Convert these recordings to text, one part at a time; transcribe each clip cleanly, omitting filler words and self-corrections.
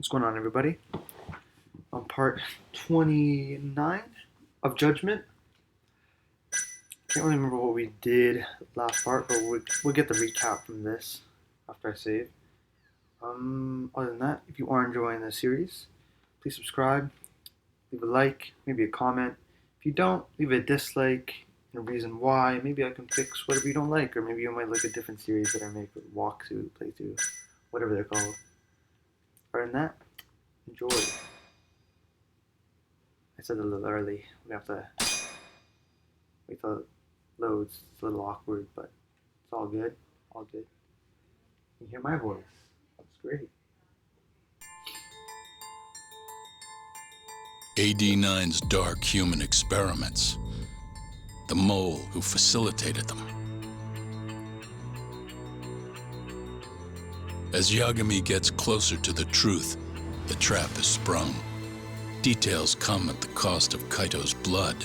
What's going on, everybody? On part 29 of Judgment. Can't really remember what we did last part, but we'll get the recap from this after I save. Other than that, if you are enjoying the series, please subscribe, leave a like, maybe a comment. If you don't, leave a dislike and a reason why. Maybe I can fix whatever you don't like, or maybe you might like a different series that I make with walkthrough, playthrough, whatever they're called. Other than that, enjoy. I said it a little early. We have to wait till it loads. It's a little awkward, but it's all good. All good. You can hear my voice. That's great. AD9's dark human experiments. The mole who facilitated them. As Yagami gets closer to the truth, the trap is sprung. Details come at the cost of Kaito's blood.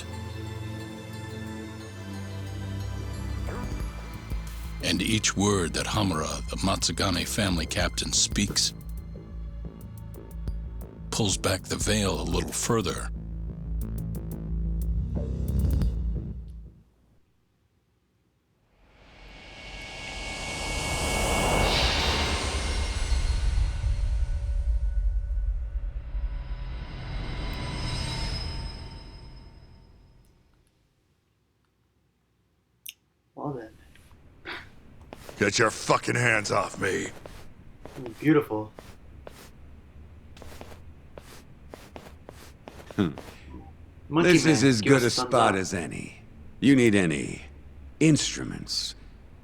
And each word that Hamura, the Matsugane family captain, speaks pulls back the veil a little further. Well then. Get your fucking hands off me. Beautiful. Monkey This is Man, as give good a us thumbs spot up. as any. You need any instruments,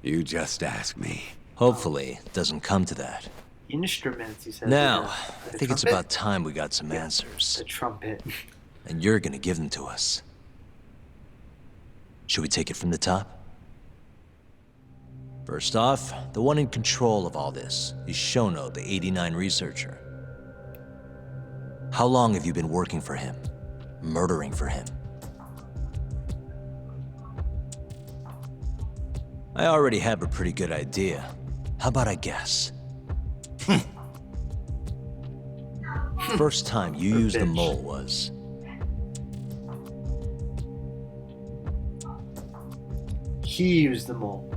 you just ask me. Hopefully, it doesn't come to that. Instruments, he says. Now, Like I a think it's trumpet? about time we got some answers. A trumpet. And you're gonna give them to us. Should we take it from the top? First off, the one in control of all this is Shono, the 89 researcher. How long have you been working for him? Murdering for him? I already have a pretty good idea. How about I guess? First time you used the bitch. mole was... He used the mole.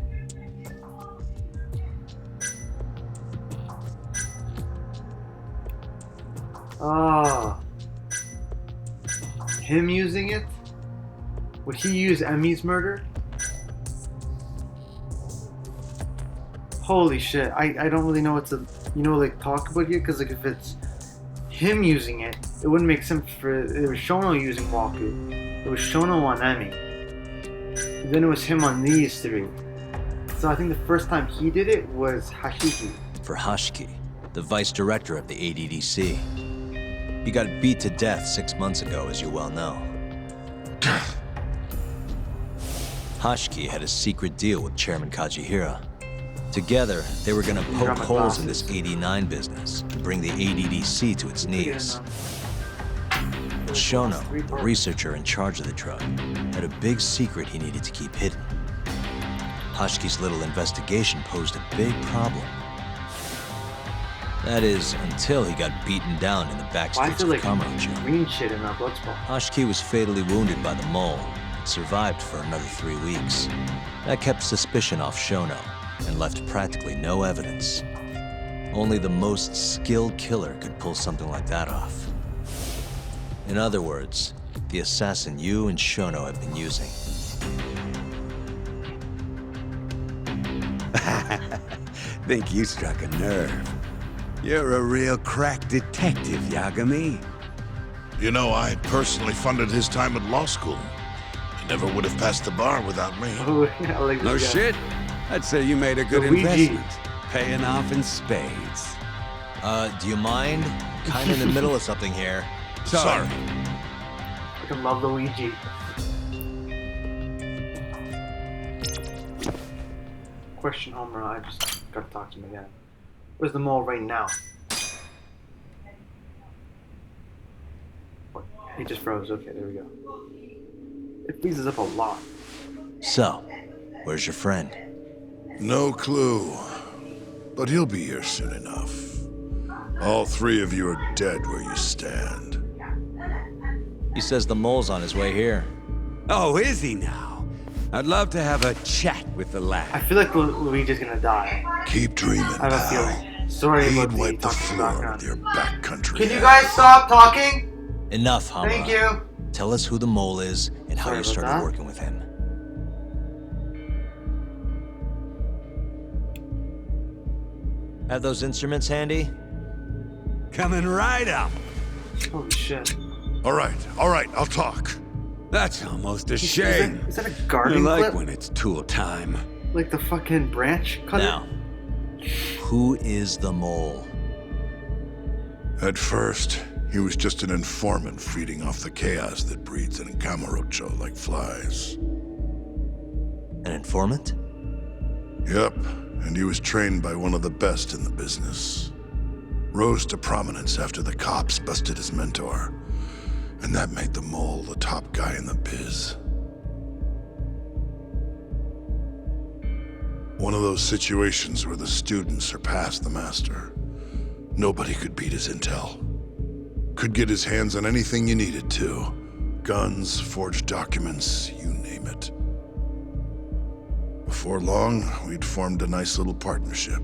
Ah. Him using it? Would he use Emmy's murder? Holy shit. I don't really know what to, like, talk about here, because, like, if it's him using it, it wouldn't make sense for it was Shono using Waku. It was Shono on Emmy. And then it was him on these three. So I think the first time he did it was Hashiki. For Hashiki, the vice director of the ADDC. He got beat to death 6 months ago, as you well know. Hashiki had a secret deal with Chairman Kajihira. Together, they were gonna poke Got my holes in this glasses. 89 business and bring the ADDC to its knees. But Shono, the researcher in charge of the drug, had a big secret he needed to keep hidden. Hashiki's little investigation posed a big problem. That is, until he got beaten down in the back Why is streets there, of like, Kamurocho. green shit in that blood spot? Hashiki was fatally wounded by the mole, and survived for another 3 weeks. That kept suspicion off Shono, and left practically no evidence. Only the most skilled killer could pull something like that off. In other words, the assassin you and Shono have been using. Think you struck a nerve. You're a real crack detective, Yagami. You know, I personally funded his time at law school. He never would have passed the bar without me. Oh, I like this No guy. shit. I'd say you made a good Luigi. investment. Paying off in spades. Do you mind? Kinda in the middle of something here. Sorry. I can love Luigi. Question Hamura, I just gotta talk to him again. Where's the mole right now? What? He just froze. Okay, there we go. It freezes up a lot. So, where's your friend? No clue. But he'll be here soon enough. All three of you are dead where you stand. He says the mole's on his way here. Oh, is he now? I'd love to have a chat with the I lad. feel like Luigi's gonna die. Keep dreaming, I have a pal. feeling. Sorry about He'd the wipe the talking floor background. with your backcountry. Can you guys stop talking? Enough, Hamura. Thank you. Tell us who the mole is and how Sorry you about started that. working with him. Have those instruments handy? Coming right up. Holy shit. All right, I'll talk. That's almost a Is shame. that a I gardening like clip? when it's tool time. Like the fucking branch cutter? Now, who is the mole? At first, he was just an informant feeding off the chaos that breeds in Camarocho like flies. An informant? Yep, and he was trained by one of the best in the business. Rose to prominence after the cops busted his mentor, and that made the mole the top guy in the biz. One of those situations where the student surpassed the master. Nobody could beat his intel. Could get his hands on anything you needed to. Guns, forged documents, you name it. Before long, we'd formed a nice little partnership.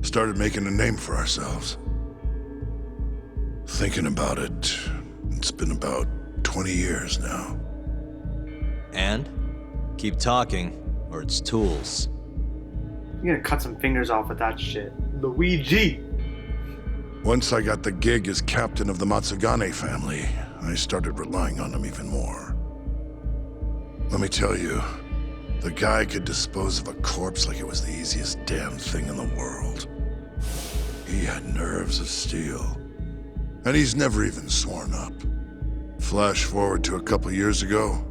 Started making a name for ourselves. Thinking about it, it's been about 20 years now. And? Keep talking, or it's tools. You're gonna cut some fingers off with that shit. Luigi! Once I got the gig as captain of the Matsugane family, I started relying on him even more. Let me tell you, the guy could dispose of a corpse like it was the easiest damn thing in the world. He had nerves of steel. And he's never even sworn up. Flash forward to a couple years ago,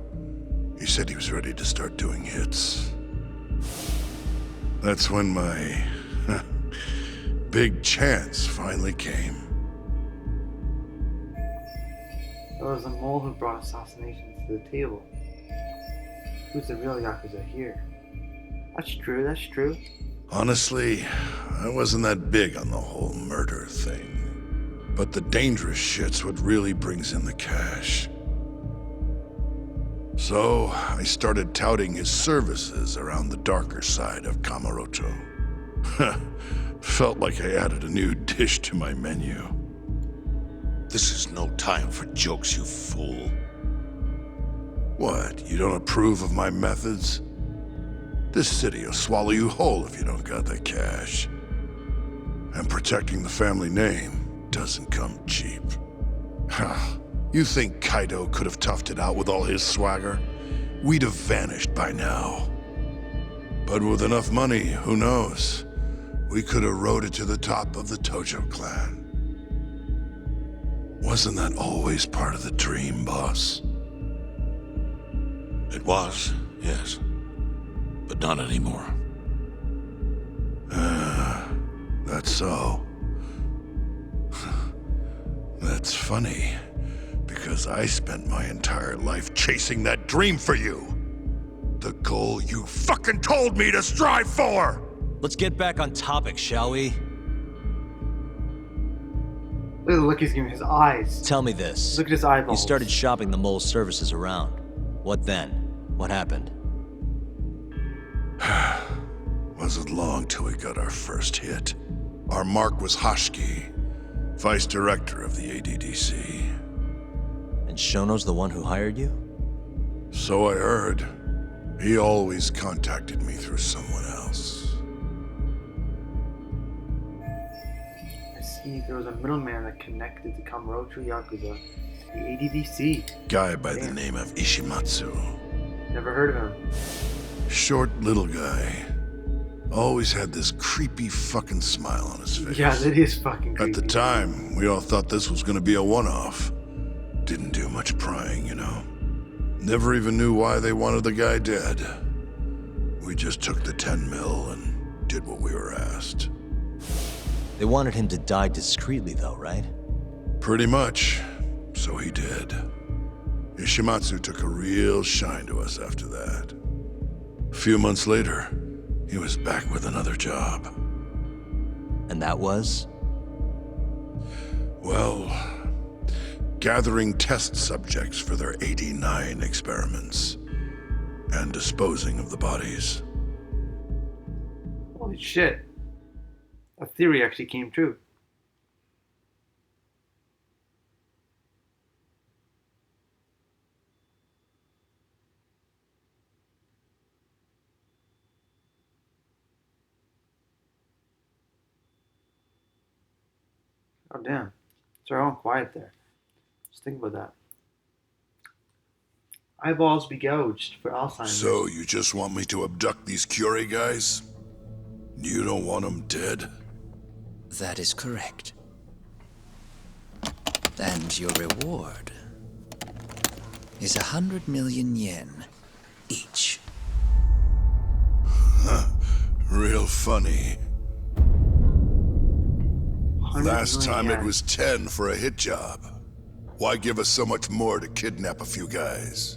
he said he was ready to start doing hits. That's when my big chance finally came. It was the mole who brought assassinations to the table. Who's the real Yakuza here? That's true. Honestly, I wasn't that big on the whole murder thing. But the dangerous shit's what really brings in the cash. So, I started touting his services around the darker side of Camarocho. Felt like I added a new dish to my menu. This is no time for jokes, you fool. What, you don't approve of my methods? This city will swallow you whole if you don't got the cash. And protecting the family name doesn't come cheap. You think Kaido could have toughed it out with all his swagger? We'd have vanished by now. But with enough money, who knows? We could have rode it to the top of the Tojo clan. Wasn't that always part of the dream, boss? It was, yes. But not anymore. That's so. That's funny, because I spent my entire life chasing that dream for you. The goal you fucking told me to strive for! Let's get back on topic, shall we? Look at the look he's giving his eyes. Tell me this. Look at his You eyeballs. started shopping the mole's services around. What then? What happened? Wasn't long till we got our first hit. Our mark was Hashiki, vice director of the ADDC. And Shono's the one who hired you? So I heard. He always contacted me through someone else. I see there was a middleman that connected the Kamurocho Yakuza, the ADDC. Guy by the Damn. name of Ishimatsu. Never heard of him. Short little guy. Always had this creepy fucking smile on his face. Yeah, that is fucking creepy. At the time, we all thought this was gonna be a one-off. Didn't do much prying, you know. Never even knew why they wanted the guy dead. We just took the 10 mil and did what we were asked. They wanted him to die discreetly, though, right? Pretty much. So he did. Ishimatsu took a real shine to us after that. A few months later, he was back with another job. And that was? Well, gathering test subjects for their 89 experiments. And disposing of the bodies. Holy shit. A theory actually came true. Oh damn. It's all quiet there. Just think about that. Eyeballs be gouged for Alzheimer's. So, you just want me to abduct these Curie guys? You don't want them dead? That is correct. And your reward is 100 million yen each. Real funny. 100 Last million time it yen. was 10 for a hit job. Why give us so much more to kidnap a few guys?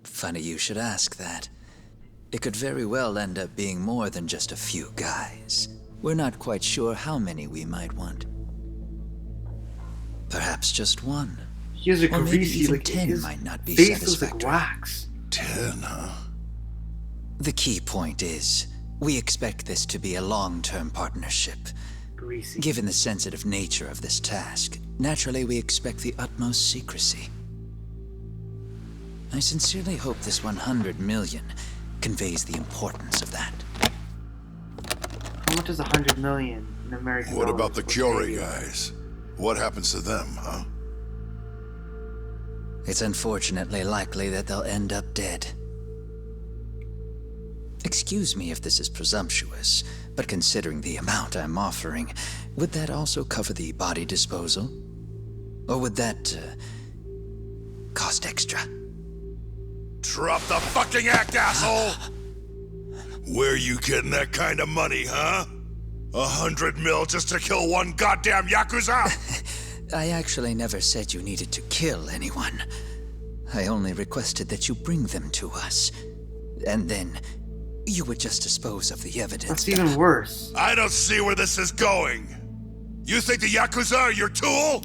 Funny you should ask that. It could very well end up being more than just a few guys. We're not quite sure how many we might want. Perhaps just one. He has a Or maybe greasy, even like 10 his might not be face looks like satisfactory. wax. 10, huh? The key point is, we expect this to be a long-term partnership. Greasy. Given the sensitive nature of this task, naturally we expect the utmost secrecy. I sincerely hope this 100 million conveys the importance of that. How much is 100 million in American What dollars? about the What's Curie Canadian? guys? What happens to them, huh? It's unfortunately likely that they'll end up dead. Excuse me if this is presumptuous, but considering the amount I'm offering, would that also cover the body disposal? Or would that, cost extra? Drop the fucking act, asshole! Where you getting that kind of money, huh? 100 mil just to kill one goddamn Yakuza? I actually never said you needed to kill anyone. I only requested that you bring them to us. And then, you would just dispose of the evidence. That's even worse. I don't see where this is going. You think the Yakuza are your tool?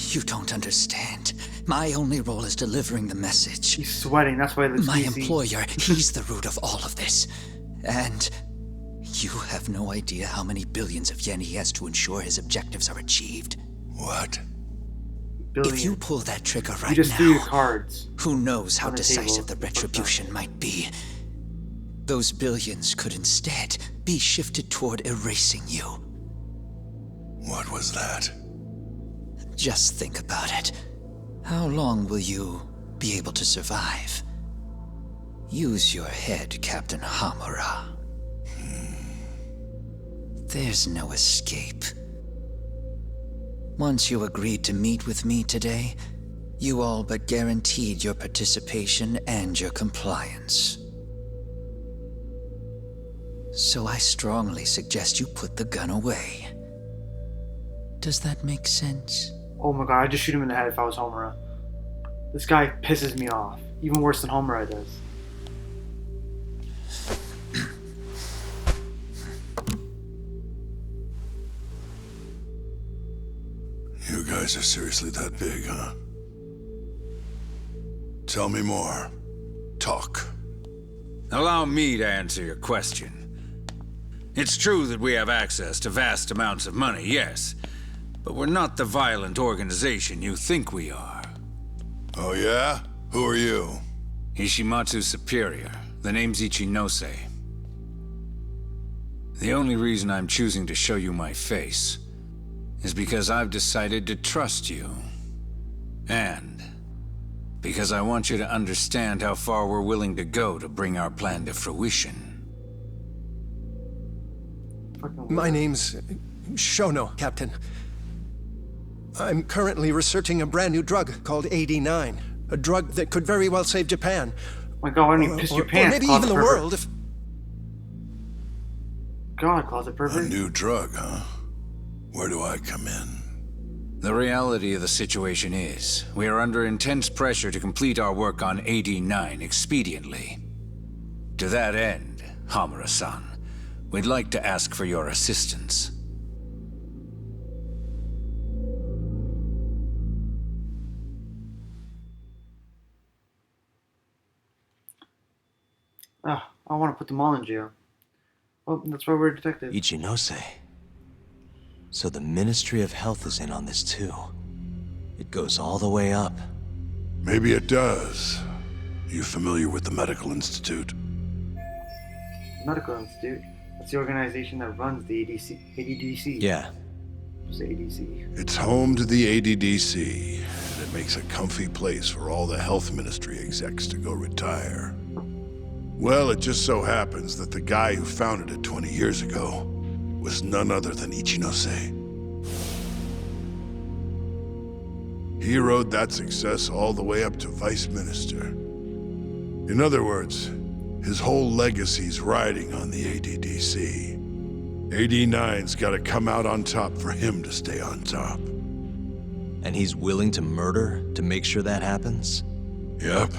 You don't understand. My only role is delivering the message. He's sweating, that's why it looks My greasy. employer, he's the root of all of this. And you have no idea how many billions of yen he has to ensure his objectives are achieved. What? Billion. If you pull that trigger You right just threw your now, cards. who knows how on the decisive table. the retribution might be. Those billions could instead be shifted toward erasing you. What was that? Just think about it. How long will you be able to survive? Use your head, Captain Hamura. There's no escape. Once you agreed to meet with me today, you all but guaranteed your participation and your compliance. So I strongly suggest you put the gun away. Does that make sense? Oh my god, I'd just shoot him in the head if I was Homura. This guy pisses me off. Even worse than Homura does. You guys are seriously that big, huh? Tell me more. Talk. Allow me to answer your question. It's true that we have access to vast amounts of money, yes. But we're not the violent organization you think we are. Oh yeah? Who are you? Ishimatsu's superior. The name's Ichinose. The only reason I'm choosing to show you my face is because I've decided to trust you. And because I want you to understand how far we're willing to go to bring our plan to fruition. My name's Shono, Captain. I'm currently researching a brand new drug called 89. A drug that could very well save Japan. Oh my god, why don't you piss your Or pants, maybe closet even the pervert. world if... God, closet A pervert. new drug, huh? Where do I come in? The reality of the situation is, we are under intense pressure to complete our work on 89 expediently. To that end, Hamura-san, we'd like to ask for your assistance. I want to put them all in jail. Well, that's why we're a detective. Ichinose. So the Ministry of Health is in on this too. It goes all the way up. Maybe it does. You familiar with the Medical Institute? Medical Institute. That's the organization that runs the ADDC. Yeah. It's the ADC. It's home to the ADDC, and it makes a comfy place for all the health ministry execs to go retire. Well, it just so happens that the guy who founded it 20 years ago was none other than Ichinose. He rode that success all the way up to vice minister. In other words, his whole legacy's riding on the ADDC. AD9's gotta come out on top for him to stay on top. And he's willing to murder to make sure that happens? Yep.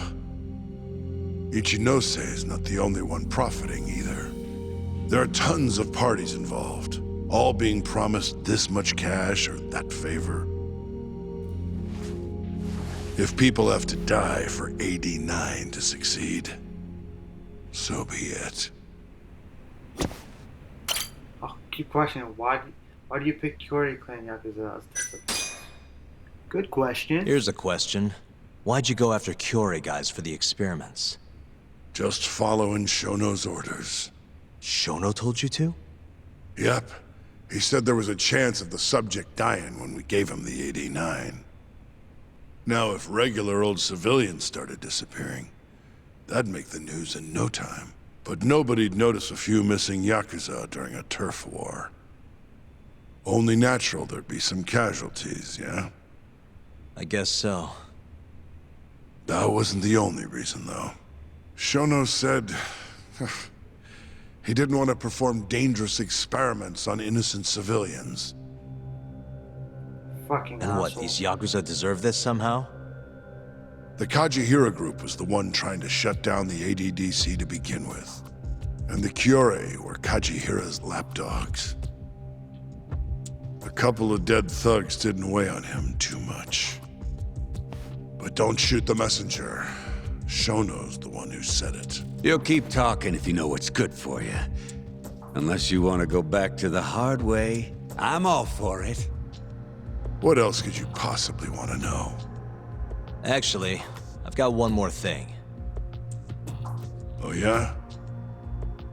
Ichinose is not the only one profiting either. There are tons of parties involved, all being promised this much cash or that favor. If people have to die for AD9 to succeed, so be it. I'll keep questioning why do you pick Kyorei clan Yakuza as the Good question. Here's a question. Why'd you go after Kyorei guys for the experiments? Just following Shono's orders. Shono told you to? Yep. He said there was a chance of the subject dying when we gave him the AD9. Now, if regular old civilians started disappearing, that'd make the news in no time. But nobody'd notice a few missing Yakuza during a turf war. Only natural there'd be some casualties, yeah? I guess so. That wasn't the only reason, though. Shono said he didn't want to perform dangerous experiments on innocent civilians. Fucking And what, asshole. these Yakuza deserve this somehow? The Kajihira group was the one trying to shut down the ADDC to begin with. And the Kyorei were Kajihira's lapdogs. A couple of dead thugs didn't weigh on him too much. But don't shoot the messenger. Shono's the one who said it. You'll keep talking if you know what's good for you. Unless you want to go back to the hard way, I'm all for it. What else could you possibly want to know? Actually, I've got one more thing. Oh yeah?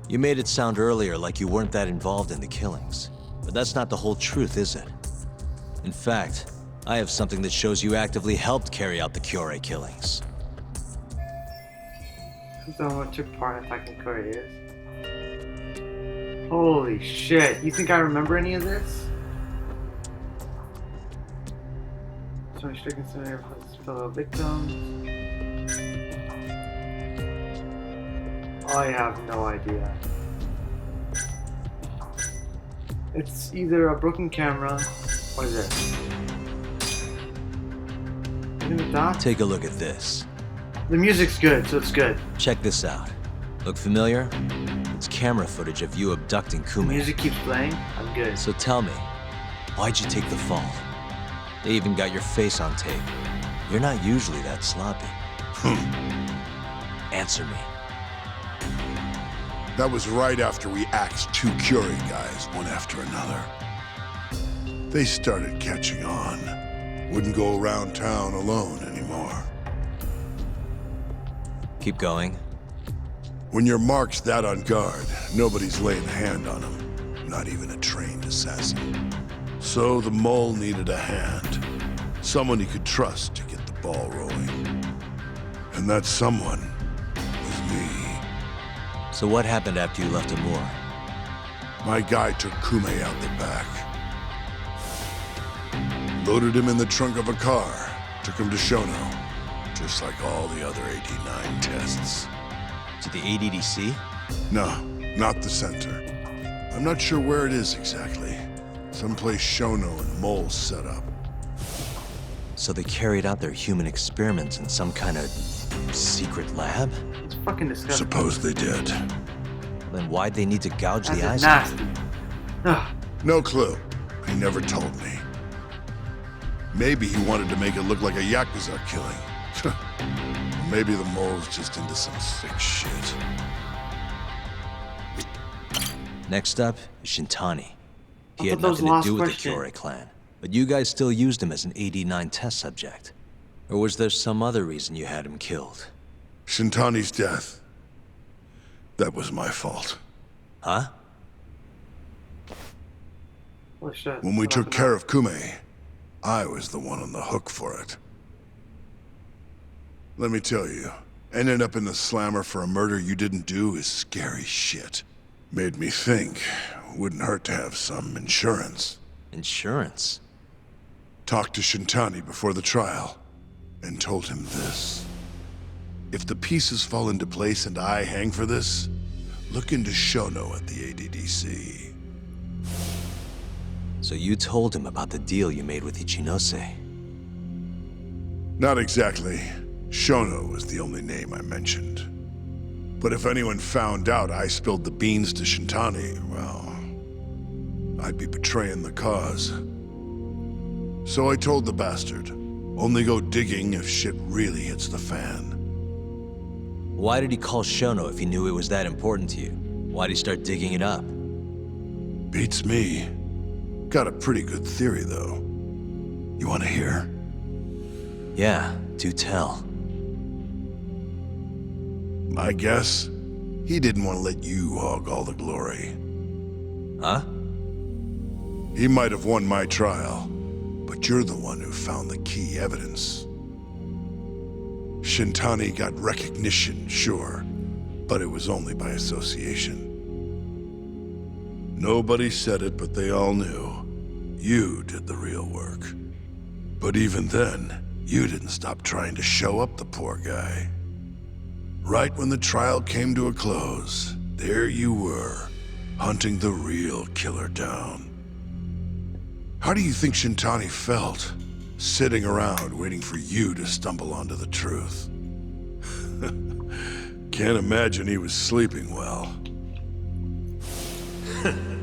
You made it sound earlier like you weren't that involved in the killings. But that's not the whole truth, is it? In fact, I have something that shows you actively helped carry out the Kyorei killings. Who's the one who took part in attacking Kyorei is? Holy shit. You think I remember any of this? So stricken center for his fellow victims. I have no idea. It's either a broken camera or this. Isn't that? Take a look at this. The music's good, so it's good. Check this out. Look familiar? It's camera footage of you abducting The Kume. music keeps playing. I'm good. So tell me, why'd you take the fall? They even got your face on tape. You're not usually that sloppy. Answer me. That was right after we axed two Kyorei guys, one after another. They started catching on. Wouldn't go around town alone anymore. Keep going. When your mark's that on guard, nobody's laying a hand on them. Not even a trained assassin. So the mole needed a hand. Someone he could trust to get the ball rolling. And that someone was me. So what happened after you left Hamura? My guy took Kume out the back. Loaded him in the trunk of a car. Took him to Shono. Just like all the other 89 tests. To the ADDC? No, not the center. I'm not sure where it is exactly. Someplace Shono and Mole set up. So they carried out their human experiments in some kind of secret lab? It's fucking disgusting. Suppose they did. Then why'd they need to gouge That's the eyes just out? nasty. Ugh. No clue. He never told me. Maybe he wanted to make it look like a Yakuza killing. Maybe the mole's just into some sick shit. Next up is Shintani. He I had thought that was nothing the to last do with the question. Kyorei clan, but you guys still used him as an 89 test subject. Or was there some other reason you had him killed? Shintani's death. That was my fault. Huh? Holy shit. When we What took happened care now? of Kume, I was the one on the hook for it. Let me tell you, ending up in the slammer for a murder you didn't do is scary shit. Made me think, wouldn't hurt to have some insurance. Insurance? Talked to Shintani before the trial, and told him this. If the pieces fall into place and I hang for this, look into Shono at the ADDC. So you told him about the deal you made with Ichinose? Not exactly. Shono was the only name I mentioned. But if anyone found out I spilled the beans to Shintani, well, I'd be betraying the cause. So I told the bastard, only go digging if shit really hits the fan. Why did he call Shono if he knew it was that important to you? Why'd he start digging it up? Beats me. Got a pretty good theory, though. You want to hear? Yeah, do tell. My guess? He didn't want to let you hog all the glory. Huh? He might have won my trial, but you're the one who found the key evidence. Shintani got recognition, sure, but it was only by association. Nobody said it, but they all knew. You did the real work. But even then, you didn't stop trying to show up the poor guy. Right when the trial came to a close, there you were, hunting the real killer down. How do you think Shintani felt, sitting around waiting for you to stumble onto the truth? Can't imagine he was sleeping well.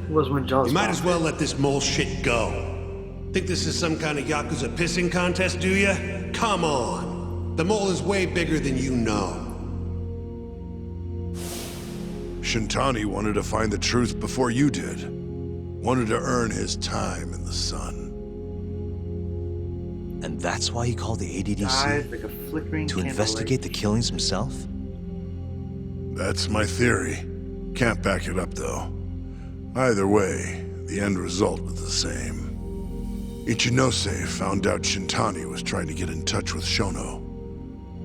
Was when Jaws You might as well let this mole shit go. Think this is some kind of Yakuza pissing contest, do ya? Come on. The mole is way bigger than you know. Shintani wanted to find the truth before you did. Wanted to earn his time in the sun. And that's why he called the died ADDC? like a flickering To investigate the killings himself? That's my theory. Can't back it up, though. Either way, the end result was the same. Ichinose found out Shintani was trying to get in touch with Shono.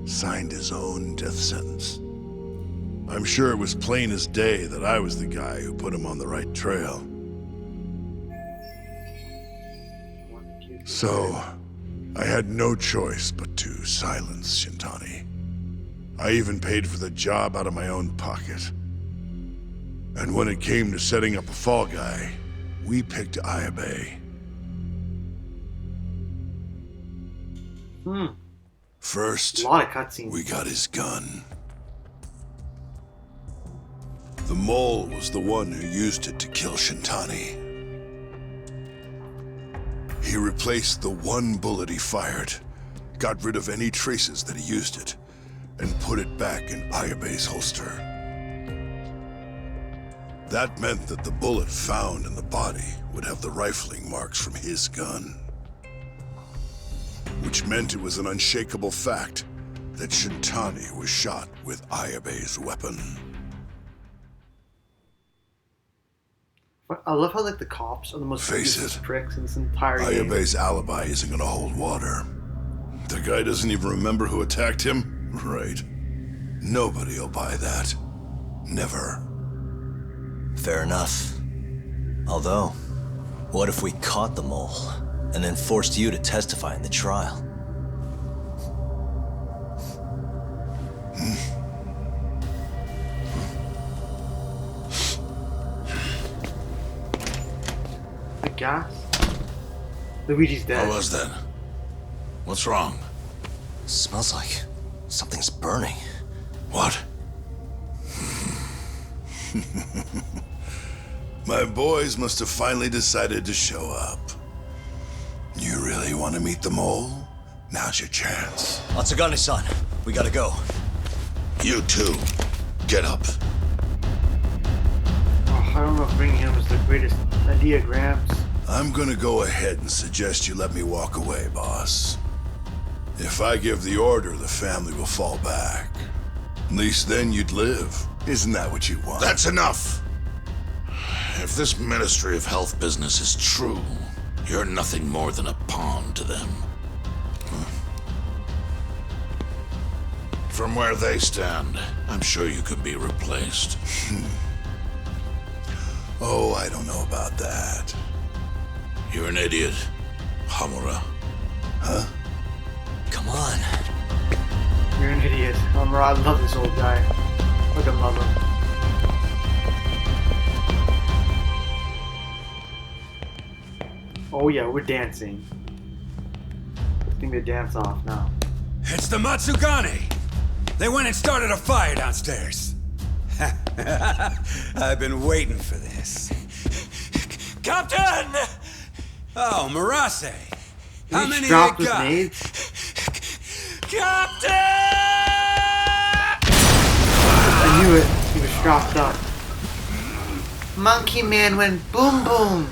Signed his own death sentence. I'm sure it was plain as day that I was the guy who put him on the right trail. So, I had no choice but to silence Shintani. I even paid for the job out of my own pocket. And when it came to setting up a fall guy, we picked Ayabe. First, A lot of cutscenes. we got his gun. The mole was the one who used it to kill Shintani. He replaced the one bullet he fired, got rid of any traces that he used it, and put it back in Ayabe's holster. That meant that the bullet found in the body would have the rifling marks from his gun. Which meant it was an unshakable fact that Shintani was shot with Ayabe's weapon. I love how like the cops are the most Face racist it. pricks in this entire game. Ayabe's alibi isn't gonna hold water. The guy doesn't even remember who attacked him? Right. Nobody'll buy that. Never. Fair enough. Although, what if we caught the mole, and then forced you to testify in the trial? The gas. Luigi's dead. What was that? What's wrong? Smells like something's burning. What? My boys must have finally decided to show up. You really want to meet the mole? Now's your chance. Atsugane-san, we gotta go. You too. Get up. I don't know if bringing him was the greatest idea, Gramps. I'm gonna go ahead and suggest you let me walk away, boss. If I give the order, the family will fall back. At least then you'd live. Isn't that what you want? That's enough! If this Ministry of Health business is true, you're nothing more than a pawn to them. From where they stand, I'm sure you could be replaced. Oh, I don't know about that. You're an idiot, Hamura. Huh? Come on. You're an idiot. Hamura, I love this old guy. Look, I love him. Oh yeah, we're dancing. I think they dance off now. It's the Matsugane! They went and started a fire downstairs. I've been waiting for this. Captain! Oh, Marase. How many dropped they his got? nades? Captain! I knew it. He was strapped up. Monkey Man went boom boom.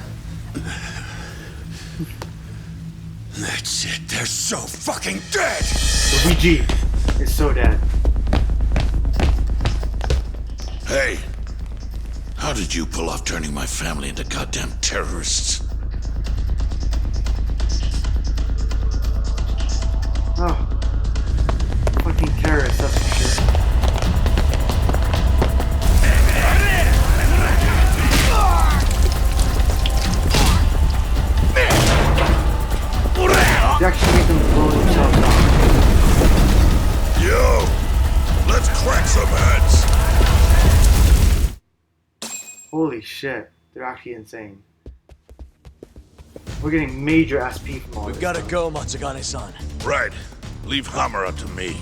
That's it. They're so fucking dead! Luigi is so dead. Hey, how did you pull off turning my family into goddamn terrorists? Oh. Fucking terrorists, that's for sure. They actually make them blow themselves up. Yo! Let's crack some heads! Holy shit. They're actually insane. We're getting major SP from all We've this gotta stuff. go, Matsugane-san. Right. Leave Hamura to me.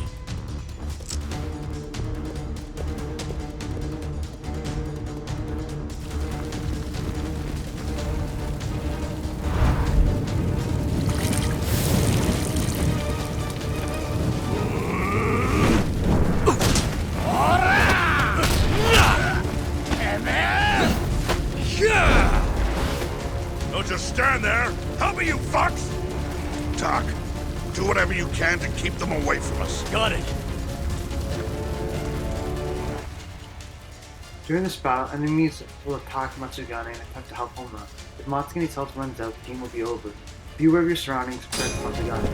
Don't just stand there! Help me, you fucks! Talk. Do whatever you can to keep them away from us. Got it. During this battle, enemies will attack Matsugane and attempt to help Homura. If Matsugane's health runs out, the game will be over. Be aware of your surroundings, protect Matsugane.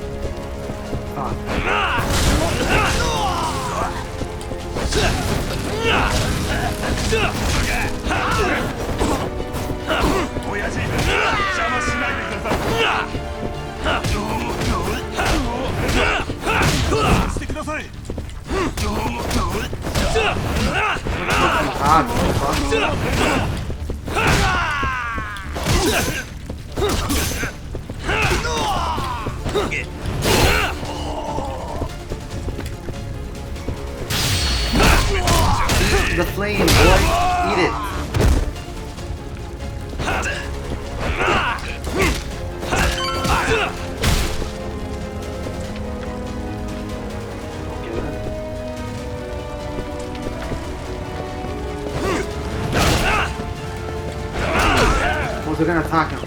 The flame, boy! Eat it! Oh, they're gonna attack him.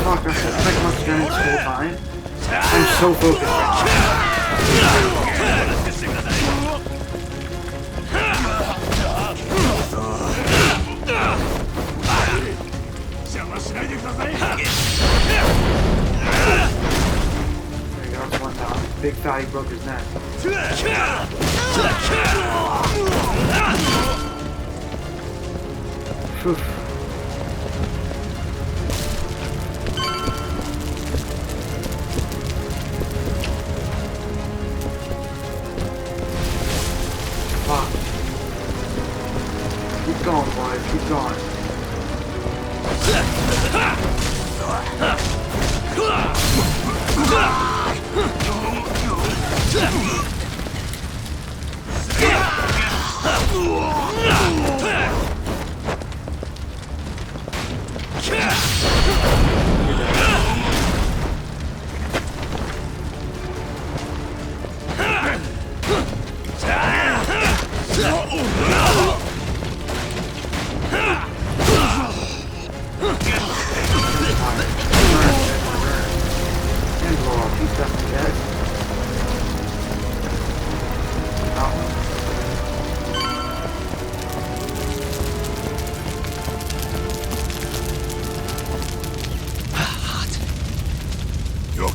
Fuck, I suspect Matsugane this whole time. I'm so focused right now. There you go, that's one down. Big fatty broke his neck. Phew. Fuck. Keep going, boys. Keep going.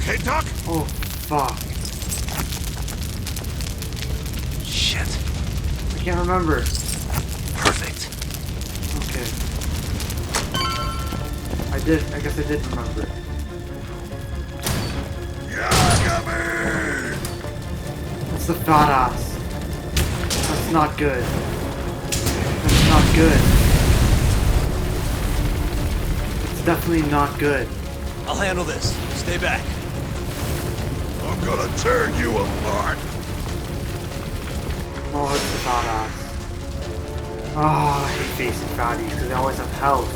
okay, Doc? Oh, fuck. Shit. I can't remember. Perfect. Okay. I guess I did remember. Yagami! It's the fat ass. That's not good. That's not good. It's definitely not good. I'll handle this. Stay back. I'm gonna tear you apart. Oh, it's the fat ass. Oh, I hate facing fatties because they always have health.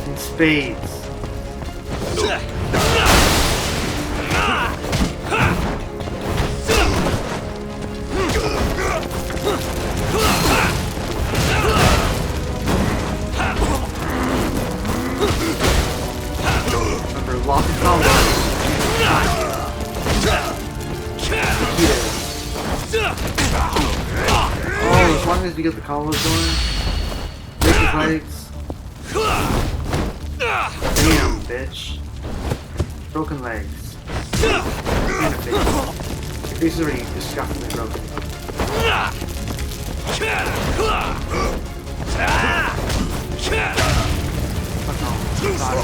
In spades. Remember, lock and combo. Oh, as long as you get the combos going, break his legs. Damn, bitch. Broken legs. And a face. Your face is already disgustingly broken. Fuck no. Body.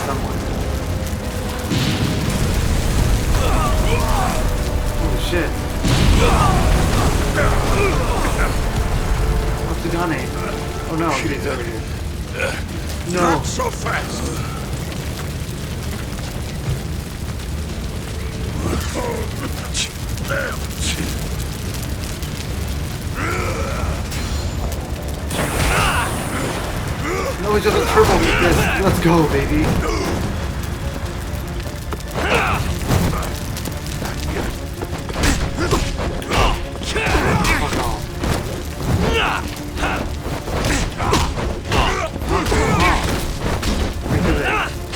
Someone. Holy shit. What's the gun aim? Oh no, he's over here. No. Not so fast. No, he's just a turbo with this. Let's go, baby. Fuck off.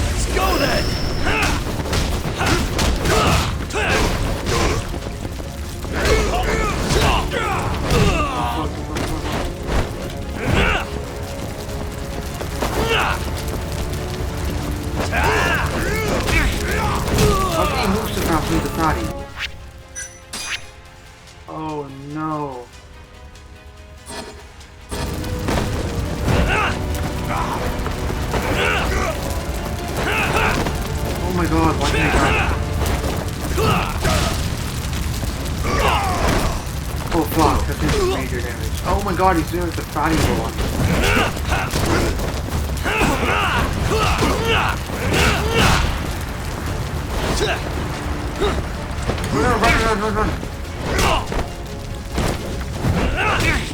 Let's go then. How can he move so fast with the fatty? Oh no. Oh my god, why can't I die? Oh fuck, that's doing major damage. Oh my god, he's doing like the fatty roll on me. Run.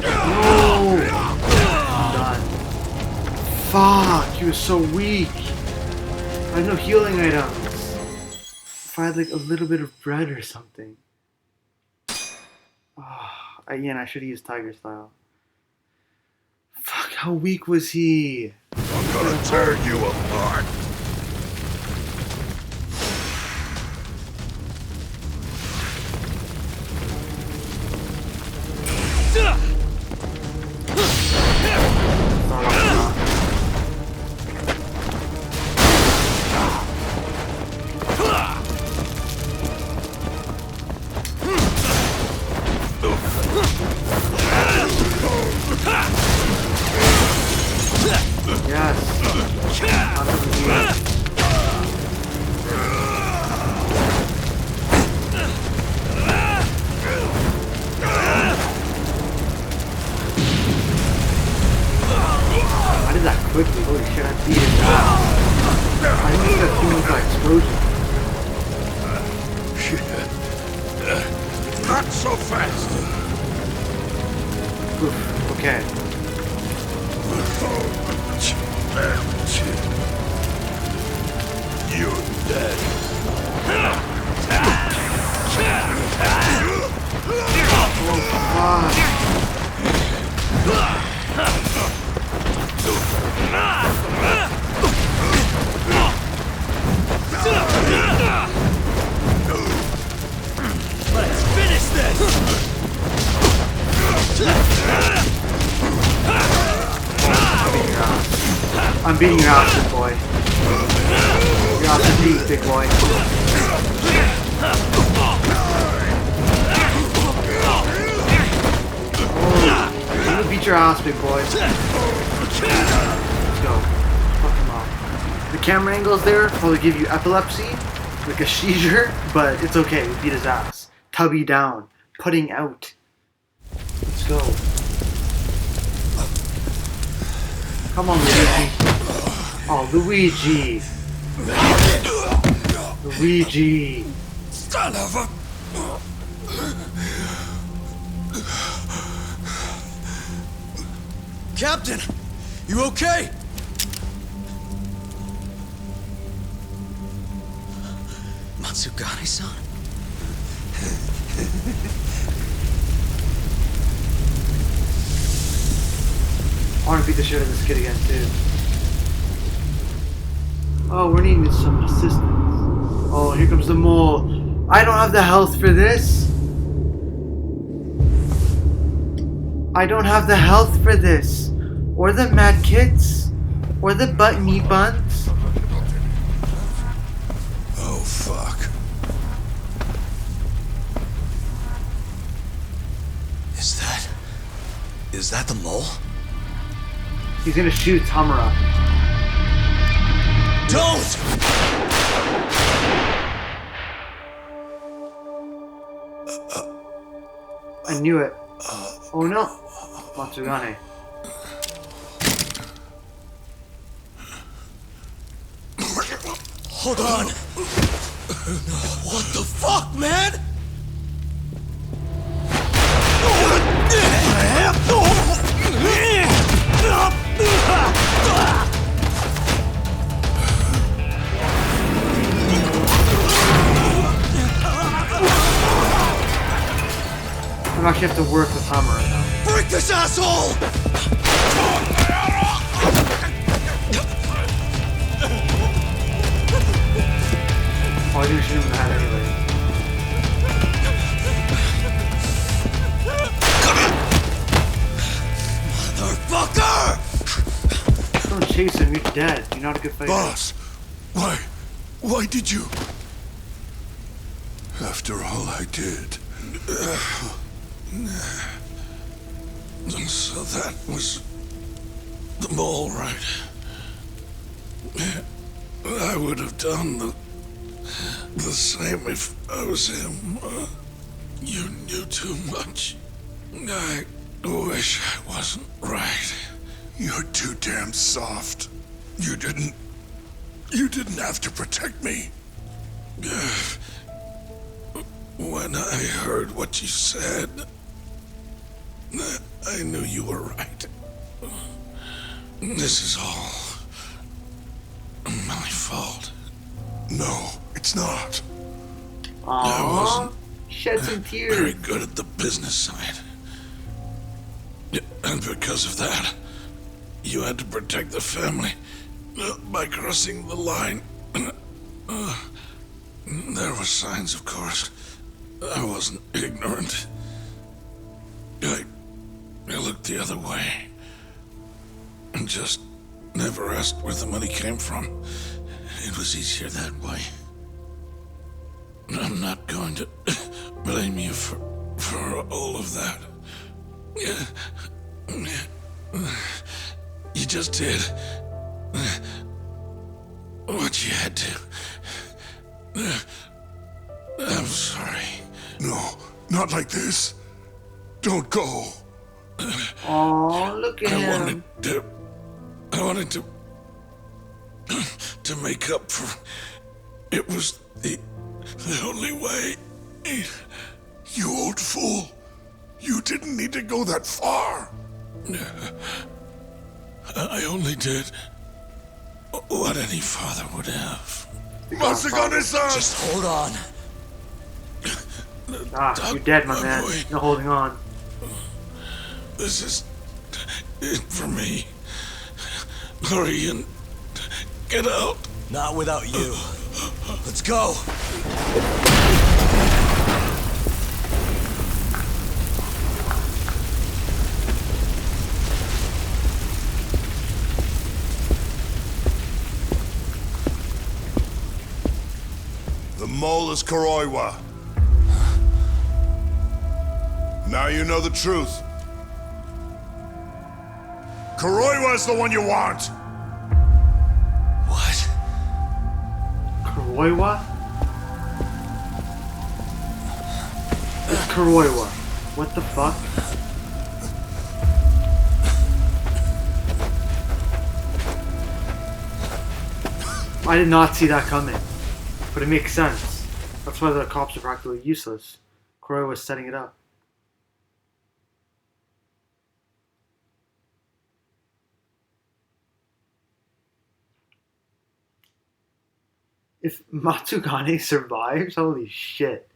No! I'm done. Fuck, he was so weak. I had no healing items. If I had like a little bit of bread or something. Again, I should have used Tiger Style. Fuck, how weak was he? I'm gonna tear you apart. Yes. I did that quickly. Holy shit, I beat his ass. I think that thing was like explosion. Not so fast. Oof, okay. You're dead. Let's finish this! I'm beating your ass, big boy. Your ass is beat, big boy. Oh, I'm gonna beat your ass, big boy. Let's go. Fuck him up. The camera angles there probably give you epilepsy, like a seizure, but it's okay. We beat his ass. Tubby down. Putting out. Let's go. Come on, Luigi. Oh, Luigi. Luigi. Son of a... Captain, you okay? Matsugane-san? I want to beat the shit out of this kid again, too. Oh, we're needing some assistance. Oh, here comes the mole. I don't have the health for this. I don't have the health for this. Or the mad kits. Or the button-y buns. Oh, fuck. Is that the mole? He's gonna shoot Hamura. Don't! I knew it. Oh no. Matsugane. Hold on! What the fuck, man? I'm actually have to work with Hamura now. Break this asshole! Oh, I didn't shoot him in the head anyway. Motherfucker! Don't chase him, you're dead. You're not a good fighter. Boss, why did you? After all I did. So that was the mole, right? I would have done the same if I was him. You knew too much. I wish I wasn't right. You're too damn soft. You didn't have to protect me. When I heard what you said, I knew you were right. This is all my fault. No, it's not. I Aww. wasn't Shed some tears. very good at the business side. And because of that, you had to protect the family by crossing the line. There were signs, of course. I wasn't ignorant. I looked the other way. And just never asked where the money came from. It was easier that way. I'm not going to blame you for all of that. You just did what you had to. I'm sorry. No, not like this. Don't go. Oh, look at him. I wanted to make up for. It was the only way. You old fool. You didn't need to go that far. I only did what any father would have. Matsugane-san! Just hold on. Ah, you're dead, my man. Boy. No holding on. This is it for me. Hurry and get out. Not without you. Let's go. mole is Kuroiwa. Now you know the truth. Kuroiwa is the one you want! What? Kuroiwa? It's Kuroiwa. What the fuck? I did not see that coming. But it makes sense. That's why the cops are practically useless. Kuroiwa was setting it up. If Matsugane survives, holy shit.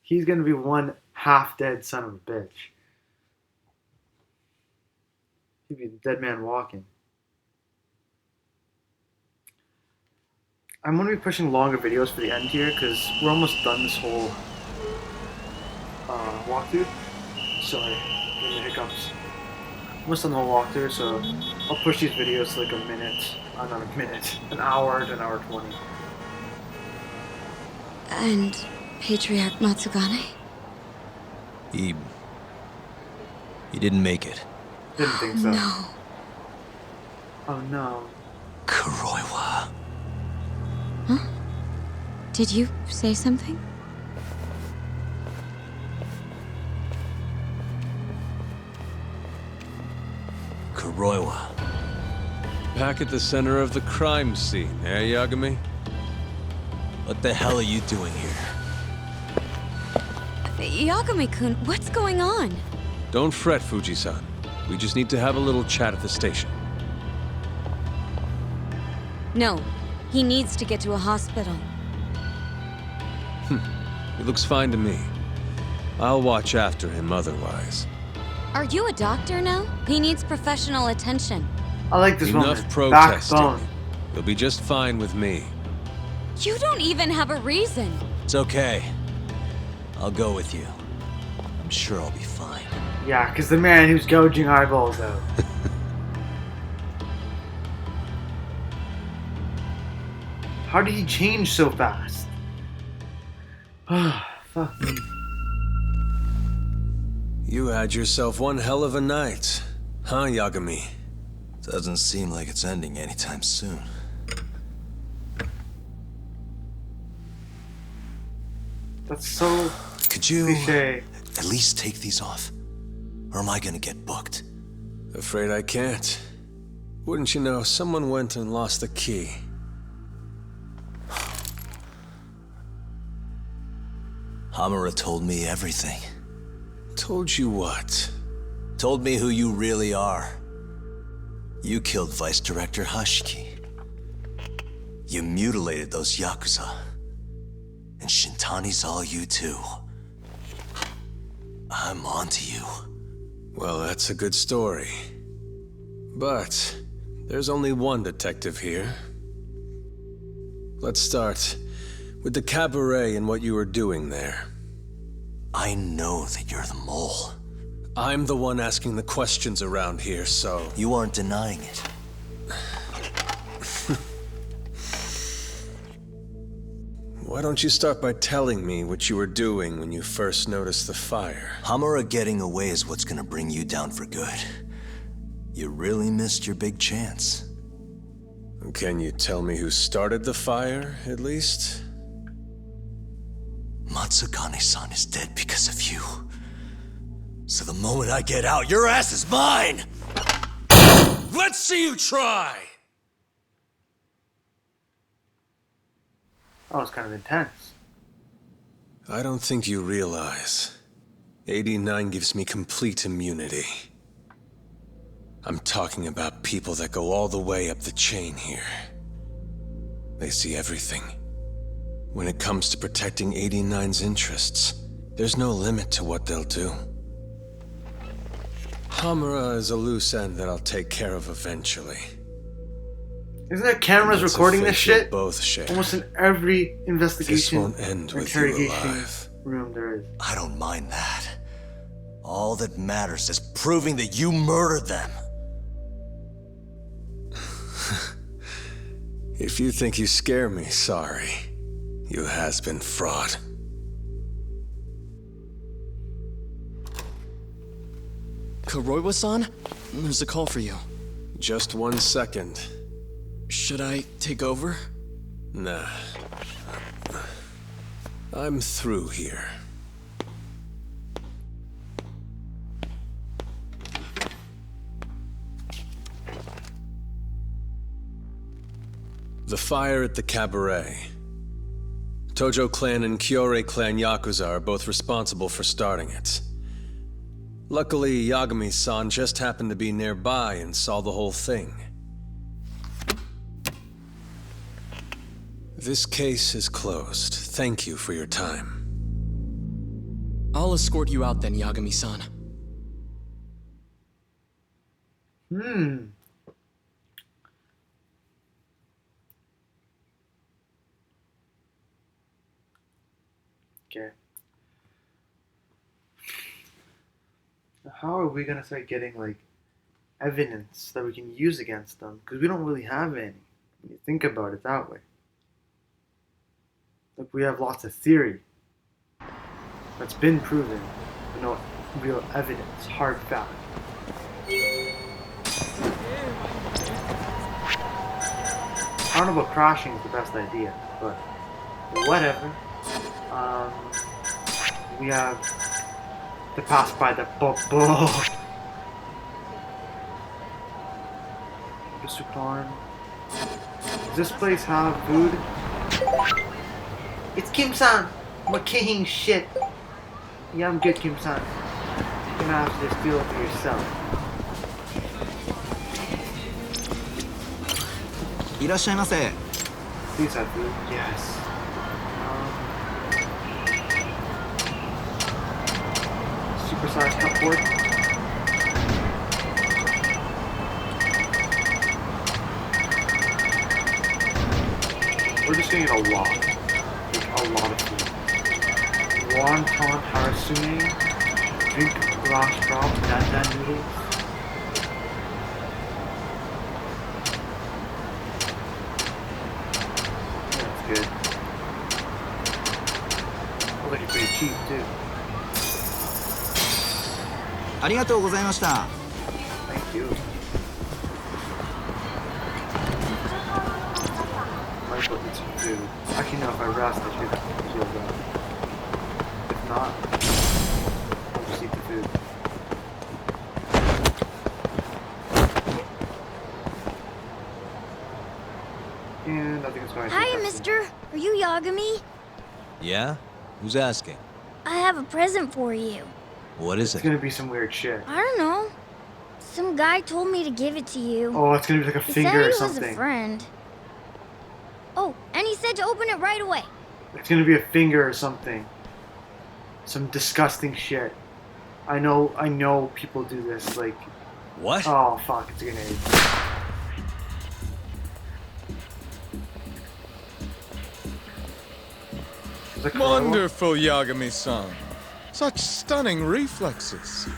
He's gonna be one half-dead son of a bitch. He'd be a dead man walking. I'm gonna be pushing longer videos for the end here, because we're almost done this whole walkthrough. Sorry, getting the hiccups. Almost done the whole walkthrough, so I'll push these videos to like a minute. Not a minute. An hour to an hour 20. And Patriarch Matsugane? He didn't make it. Didn't think so. No. Oh no. Kuroiwa. Huh? Did you say something? Kuroiwa. Back at the center of the crime scene, eh, Yagami? What the hell are you doing here? Yagami-kun, what's going on? Don't fret, Fuji-san. We just need to have a little chat at the station. No, he needs to get to a hospital. He looks fine to me. I'll watch after him otherwise. Are you a doctor now? He needs professional attention. I like this Enough woman. protesting. Backbone. You'll be just fine with me. You don't even have a reason. It's okay. I'll go with you. I'm sure I'll be fine. Yeah, because the man who's gouging eyeballs out. How did he change so fast? Fuck me. You had yourself one hell of a night, huh, Yagami? Doesn't seem like it's ending anytime soon. That's so Could you cliche. at least take these off? Or am I gonna get booked? Afraid I can't. Wouldn't you know, someone went and lost the key. Hamura told me everything. Told you what? Told me who you really are. You killed Vice Director Hashiki. You mutilated those Yakuza. And Shintani's all you too. I'm onto you. Well, that's a good story. But there's only one detective here. Let's start with the cabaret and what you were doing there. I know that you're the mole. I'm the one asking the questions around here, so... You aren't denying it. Why don't you start by telling me what you were doing when you first noticed the fire? Hamura getting away is what's gonna bring you down for good. You really missed your big chance. Can you tell me who started the fire, at least? Matsugane-san is dead because of you. So the moment I get out, your ass is mine! Let's see you try! That was kind of intense. I don't think you realize. 89 gives me complete immunity. I'm talking about people that go all the way up the chain here. They see everything. When it comes to protecting 89's interests, there's no limit to what they'll do. Hamura is a loose end that I'll take care of eventually. Isn't there cameras That's a recording this fate you'll shit? both share. Almost in every investigation This won't end or with you interrogation alive. room there is. I don't mind that. All that matters is proving that you murdered them. If you think you scare me, sorry. You has-been fraud. Kuroiwa-san? There's a call for you. Just 1 second. Should I take over? Nah. I'm through here. The fire at the cabaret. Tojo clan and Kyorei clan Yakuza are both responsible for starting it. Luckily, Yagami-san just happened to be nearby and saw the whole thing. This case is closed. Thank you for your time. I'll escort you out then, Yagami-san. Okay. How are we gonna start getting like evidence that we can use against them? Because we don't really have any. When you think about it that way. Like we have lots of theory that's been proven, but no real evidence, hard fact. I don't know about crashing is the best idea, but whatever. We have to pass by the bubble. Sukarn. Does this place have food? It's Kim-san! I'm king shit! Yeah, I'm good, Kim-san. You're gonna have to just deal with it yourself. いらっしゃいませ。 Please have food. Yes. Supersized cupboard. We're just gonna get a lot. Like, a lot of food. Wonton harasune. Drink glass drops. Dan noodles. Good. Looks like it's pretty cheap too. ありがとうございました。 Thank you. Might put in some food. Actually, no. If I rest, I should heal that. If not, I'll just eat the food. And I think it's going to. Hi, mister. Are you Yagami? Yeah? Who's asking? I have a present for you. What is It's it? gonna be some weird shit. I don't know. Some guy told me to give it to you. Oh, it's gonna be like a He finger said or he something. was a friend. Oh, and he said to open it right away. It's gonna be a finger or something. Some disgusting shit. I know people do this, like... What? Oh, fuck, it's a grenade. Is that Korowa? Wonderful, Yagami-san. Such stunning reflexes.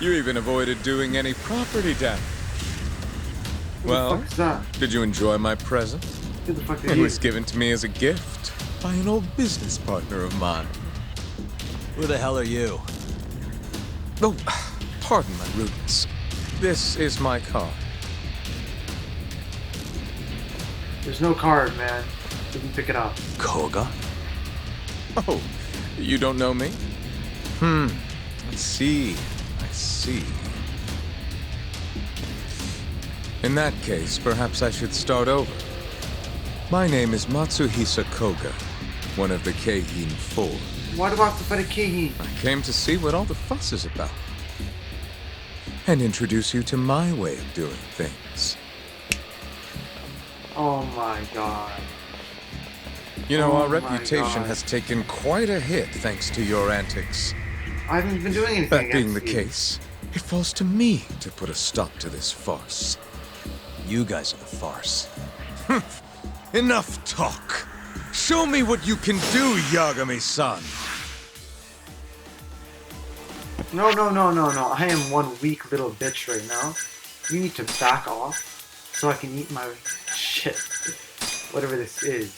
You even avoided doing any property damage. Well, fuck is that? did you enjoy my present? Who the fuck is It you? was given to me as a gift by an old business partner of mine. Who the hell are you? Oh, pardon my rudeness. This is my card. There's no card, man. Didn't pick it up. Koga? Oh, you don't know me? I see. In that case, perhaps I should start over. My name is Matsuhisa Koga, one of the Keihin Four. Why do I have to fight a Keihin? I came to see what all the fuss is about. And introduce you to my way of doing things. Oh my god. You know, Oh our my reputation God. has taken quite a hit thanks to your antics. I haven't been doing anything That being the against you. case, it falls to me to put a stop to this farce. You guys are the farce. Enough talk. Show me what you can do, Yagami-san. No. I am one weak little bitch right now. You need to back off so I can eat my shit. Whatever this is.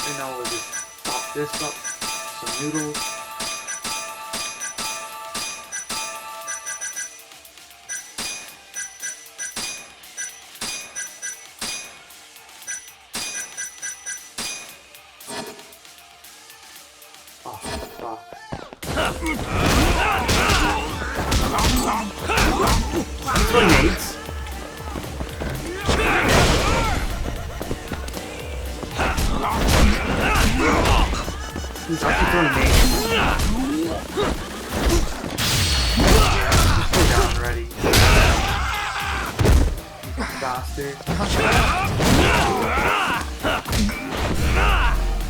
Right now we'll just pop this up. Some noodles. Oh, fuck. Grenades. He's actually throwing nades. Just go down already. You bastard.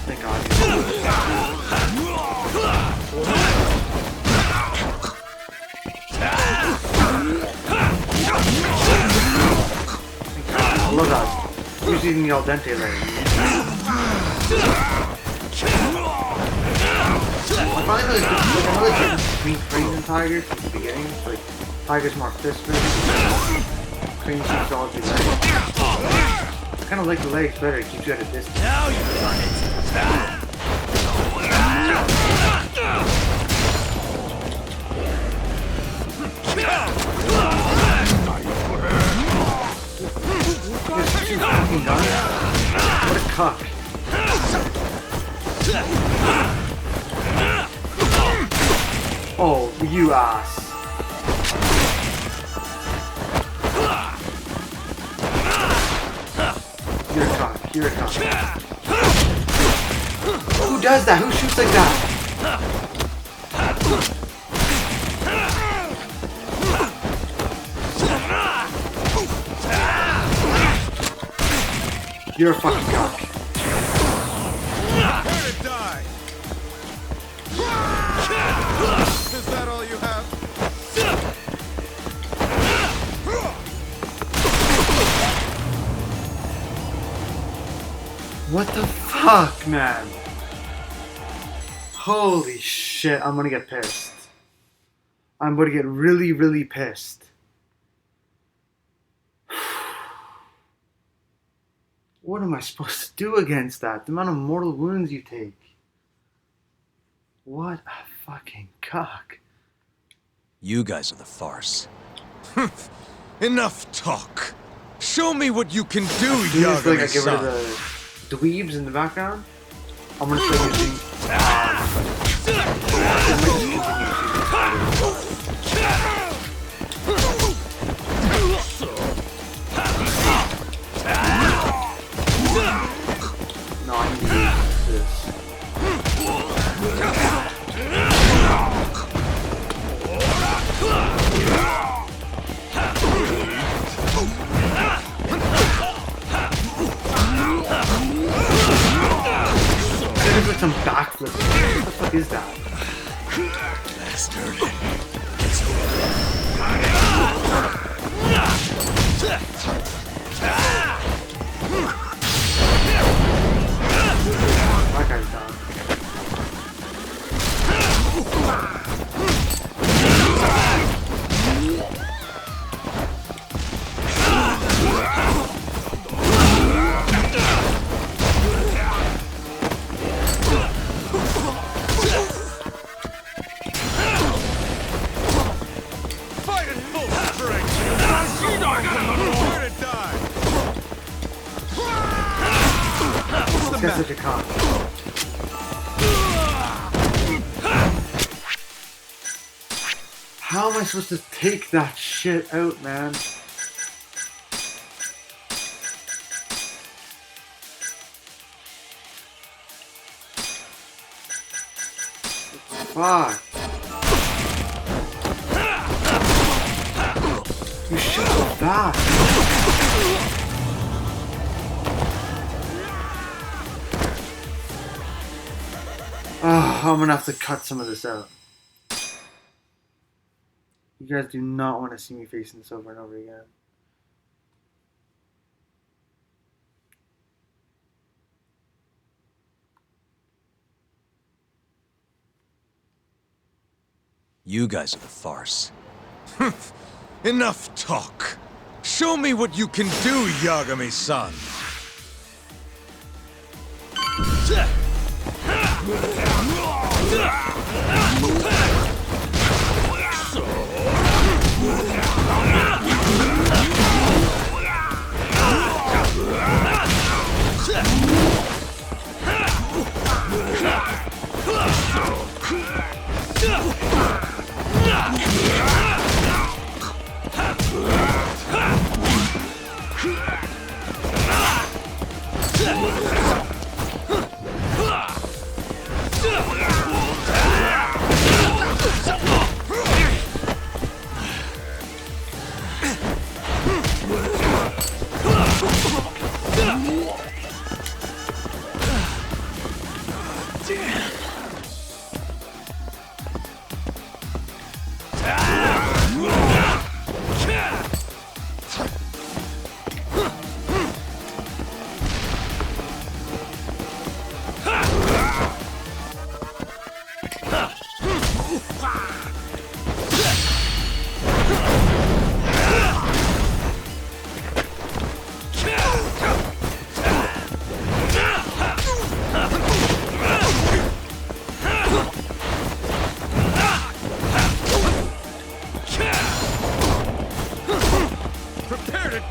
Thank God. I love that. He's using the al dente layer. I find that like another difference between Cranes and Tigers from the beginning. Like Tigers more fist moving. Cranes seems to all do legs. I kind of like the legs better. It keeps you at a distance. Now you've done it. Fucking done. What a cuck. Oh, you ass. You're a cuck. You're a cuck. Who does that? Who shoots like that? You're a fucking cock. Is that all you have? What the fuck, man? Holy shit, I'm gonna get pissed. I'm gonna get really, really pissed. What am I supposed to do against that? The amount of mortal wounds you take. What a fucking cock. You guys are the farce. Enough talk. Show me what you can do, As soon as like, I get rid Yagami-san. of the dweebs in the background, I'm gonna start using. No, I need to use this. There's like some backflip. What the fuck is that? Bastard. That guy's down. Fight at full strength. Here to die. This guy's such a cock. How am I supposed to take that shit out, man? Fuck. You shoot so fast. Oh, I'm gonna have to cut some of this out. You guys do not want to see me facing this over and over again. You guys are the farce. Enough talk. Show me what you can do, Yagami-san.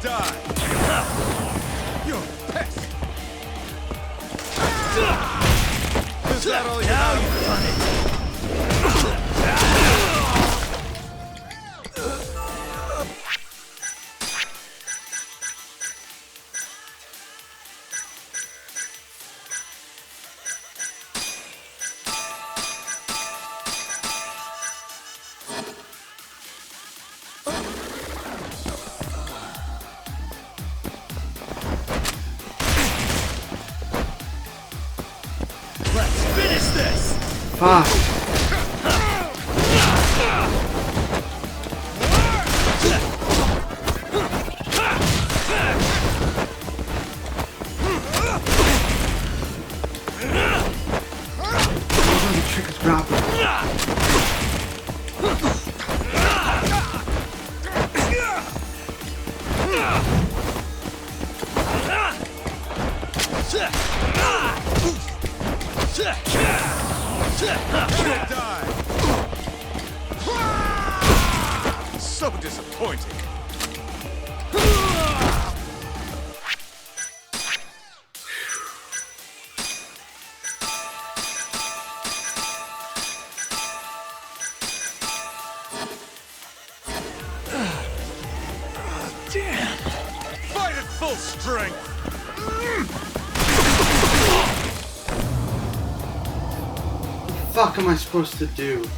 die! You're a pest! Is that all you have? Let's finish this! Fuck. The trick is grappling. Die! So disappointing. Damn! Fight at full strength! What the fuck am I supposed to do?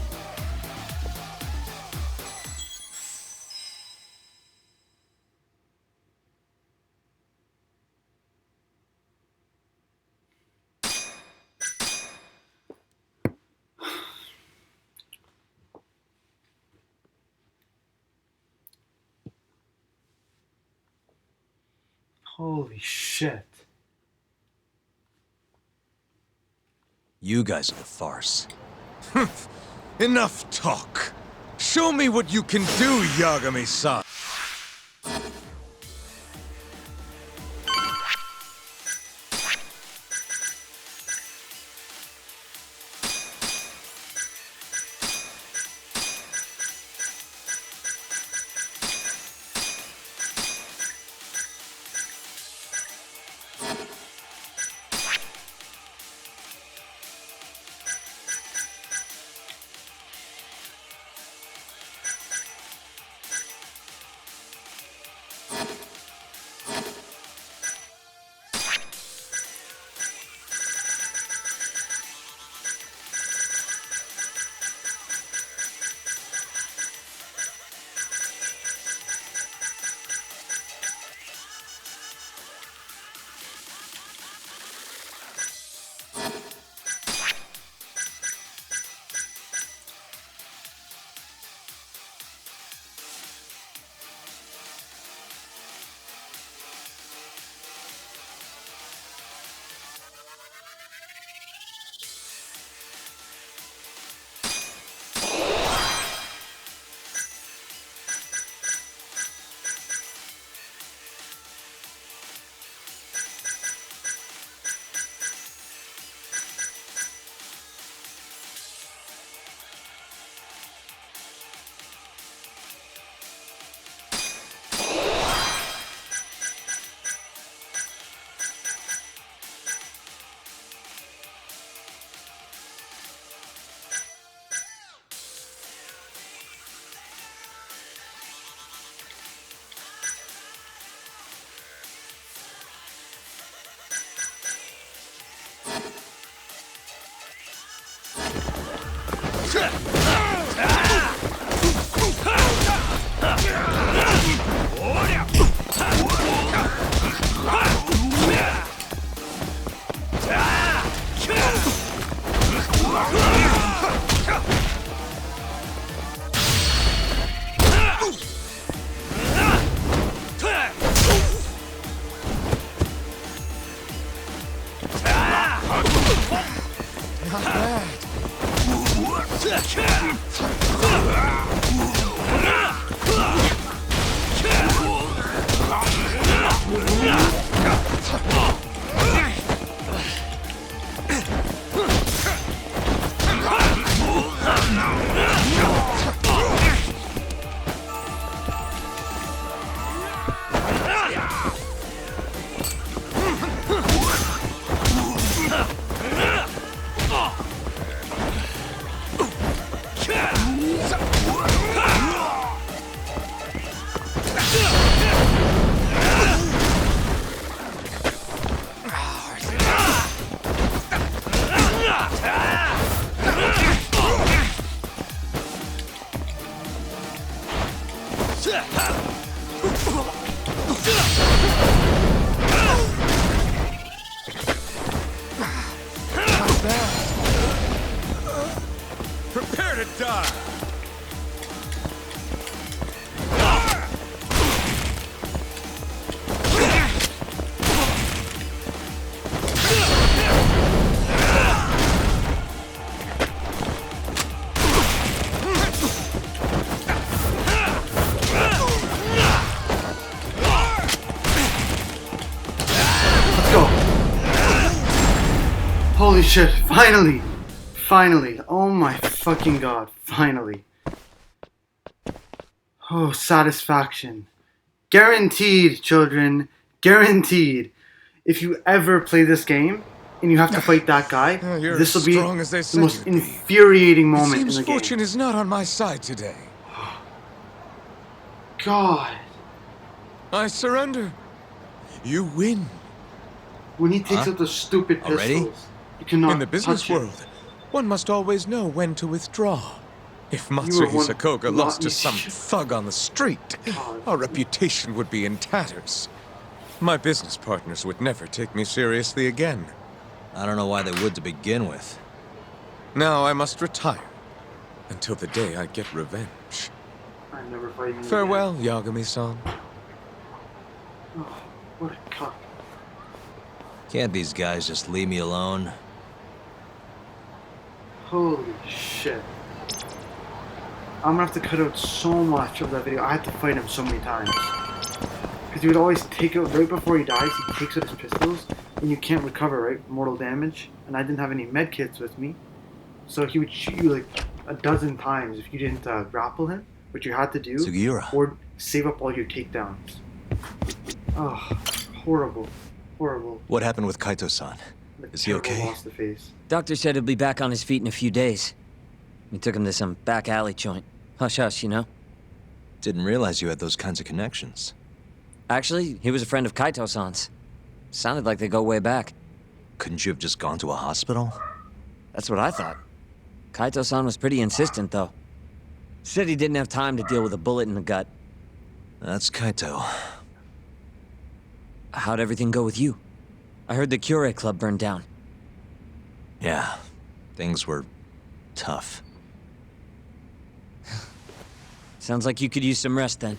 Holy shit. You guys are the farce. Enough talk. Show me what you can do, Yagami-san. How's that? Prepare to die! Holy shit, finally! Finally. Oh my fucking god, finally. Oh, satisfaction. Guaranteed, children. Guaranteed. If you ever play this game and you have to fight that guy, this will be the most infuriating moment in the game. It seems fortune is not on my side today. God. I surrender. You win. When he takes out those stupid pistols, you cannot in the business touch it. world, one must always know when to withdraw. If Matsuhisa Koga lost to some thug on the street, our reputation would be in tatters. My business partners would never take me seriously again. I don't know why they would to begin with. Now I must retire until the day I get revenge. I'm never fighting Farewell, Yagami-san. Oh, what a cock. Can't these guys just leave me alone? Holy shit. I'm gonna have to cut out so much of that video. I had to fight him so many times. Because he would always take out, right before he dies, he takes out his pistols, and you can't recover, right? Mortal damage. And I didn't have any med kits with me. So he would shoot you like a dozen times if you didn't grapple him, which you had to do. Sugiura. Or save up all your takedowns. Oh, horrible. Horrible. What happened with Kaito-san? Is he okay? Lost the face. Doctor said he'll be back on his feet in a few days. We took him to some back alley joint. Hush-hush, you know? Didn't realize you had those kinds of connections. Actually, he was a friend of Kaito-san's. Sounded like they go way back. Couldn't you have just gone to a hospital? That's what I thought. Kaito-san was pretty insistent, though. Said he didn't have time to deal with a bullet in the gut. That's Kaito. How'd everything go with you? I heard the Cure Club burned down. Yeah, things were tough. Sounds like you could use some rest then.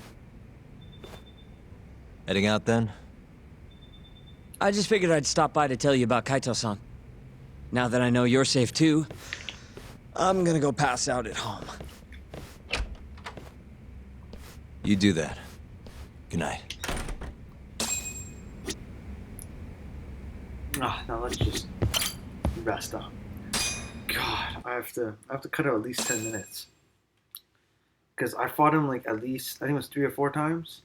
Heading out then? I just figured I'd stop by to tell you about Kaito-san. Now that I know you're safe too, I'm gonna go pass out at home. You do that. Good night. Now let's just rest up. God, I have to cut out at least 10 minutes. Because I fought him like at least, I think it was 3 or 4 times.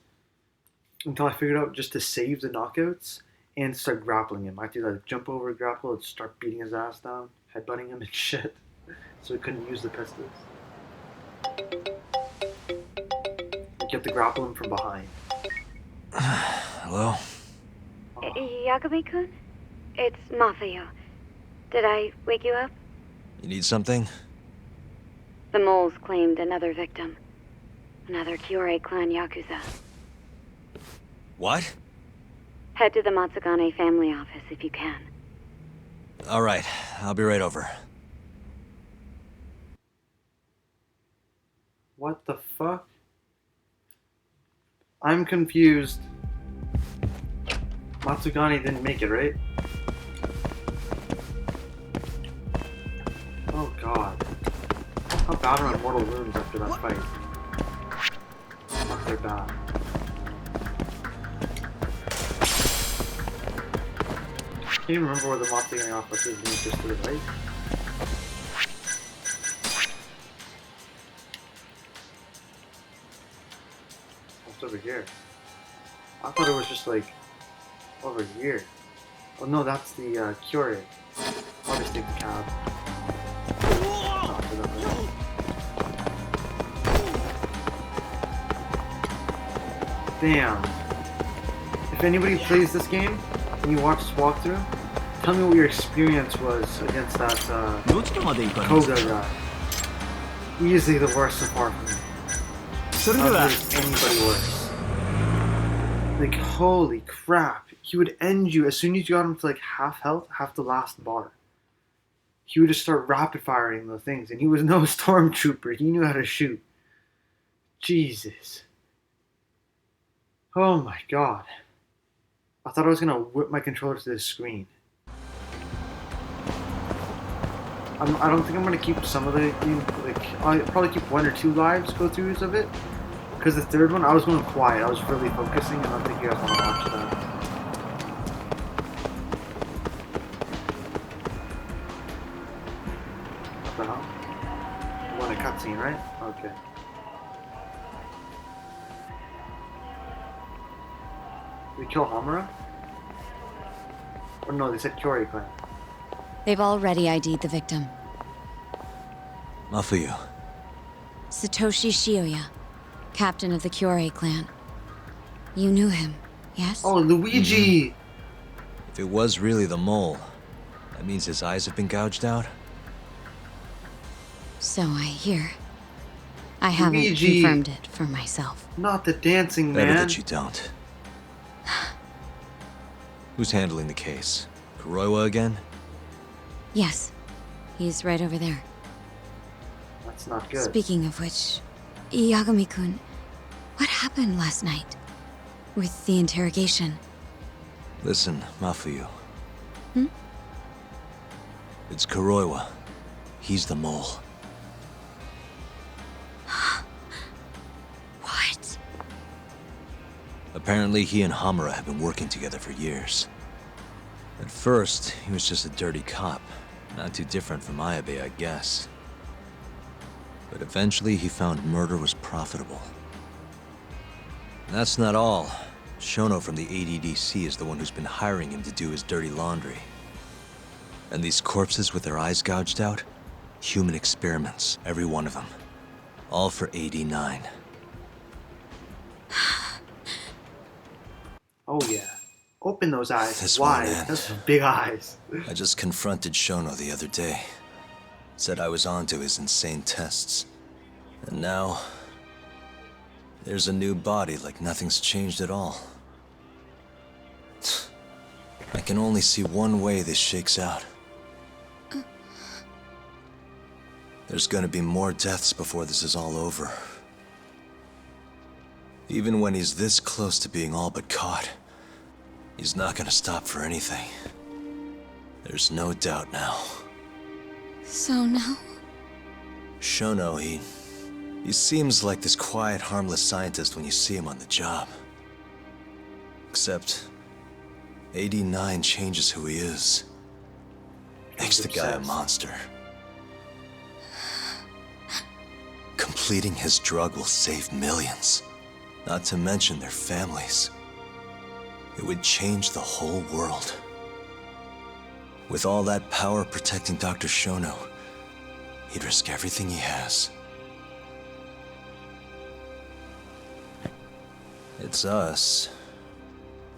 Until I figured out just to save the knockouts and start grappling him. I had to like jump over, grapple, and start beating his ass down, headbutting him and shit. So he couldn't use the pistols. You have to grapple him from behind. Hello? Yagami-kun? It's Mafuyo. Did I wake you up? You need something? The moles claimed another victim. Another Kyorei clan Yakuza. What? Head to the Matsugane family office if you can. All right, I'll be right over. What the fuck? I'm confused. Matsugane didn't make it, right? Oh god. How bad are my mortal wounds after that fight? Fuck, they're bad. I can't even remember where the Matsugane office is, and it's just to the right. What's over here? I thought it was just like over here. Oh no, that's the Cure. I'll just take the cab. Damn. If anybody plays this game and you watch this walkthrough, tell me what your experience was against that Koga guy. Easily the worst so far for me. anybody worse. Like, holy crap. He would end you as soon as you got him to like half health, half the last bar. He would just start rapid firing those things, and he was no stormtrooper. He knew how to shoot. Jesus. Oh my god. I thought I was gonna whip my controller to this screen. I don't think I'm gonna keep some of the, like, I'll probably keep 1 or 2 lives go throughs of it. Because the third one, I was going quiet. I was really focusing, and I don't think you guys want to watch that. What the hell? You want a cutscene, right? Okay. Did we kill Hamura? Or no, they said Kyori clan. They've already ID'd the victim. Mafuyu. Satoshi Shioya, captain of the Kyore clan. You knew him, yes? Oh, Luigi! Mm-hmm. If it was really the mole, that means his eyes have been gouged out? So I hear. I haven't Luigi. confirmed it for myself. Not the dancing man. Better that you don't. Who's handling the case? Kuroiwa again? Yes, he's right over there. That's not good. Speaking of which, Yagami-kun, what happened last night? With the interrogation? Listen, Mafuyu. Hmm? It's Kuroiwa. He's the mole. What? Apparently he and Hamura have been working together for years. At first, he was just a dirty cop. Not too different from Ayabe, I guess. But eventually he found murder was profitable. And that's not all. Shono from the ADDC is the one who's been hiring him to do his dirty laundry. And these corpses with their eyes gouged out? Human experiments, every one of them. All for 89. Oh yeah. Open those eyes This wide. won't end. Those are big eyes. I just confronted Shono the other day. Said I was onto his insane tests. And now... there's a new body like nothing's changed at all. I can only see one way this shakes out. There's gonna be more deaths before this is all over. Even when he's this close to being all but caught, he's not gonna stop for anything. There's no doubt now. So now? Shono, he seems like this quiet, harmless scientist when you see him on the job. Except, 89 changes who he is. Makes the guy a monster. Completing his drug will save millions, not to mention their families. It would change the whole world. With all that power protecting Dr. Shono, he'd risk everything he has. It's us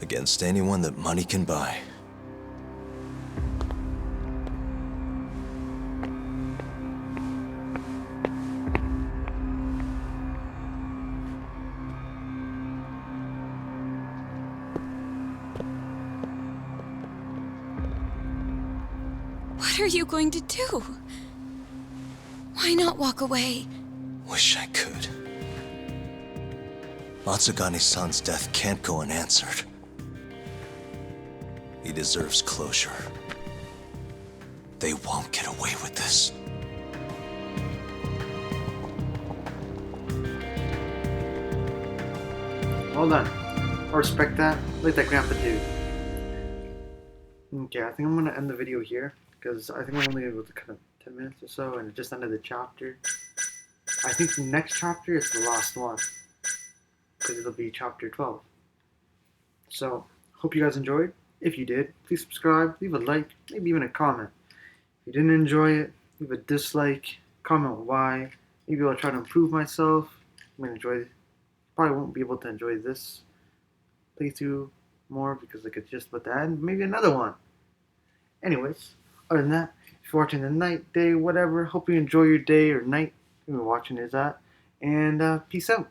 against anyone that money can buy. What are you going to do? Why not walk away? Wish I could. Matsugane-san's death can't go unanswered. He deserves closure. They won't get away with this. Well done. I respect that. Like that grandpa dude. Okay, I think I'm gonna end the video here because I think I'm only able to cut up 10 minutes or so, and it just ended the chapter. I think the next chapter is the last one because it'll be chapter 12. So, hope you guys enjoyed. If you did, please subscribe, leave a like, maybe even a comment. If you didn't enjoy it, leave a dislike, comment why. Maybe I'll try to improve myself. I'm gonna enjoy it. Probably won't be able to enjoy this playthrough more because I could just let that end. Maybe another one. Anyways, other than that, if you're watching the night, day, whatever, hope you enjoy your day or night. You're watching is that. And peace out.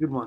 Good one.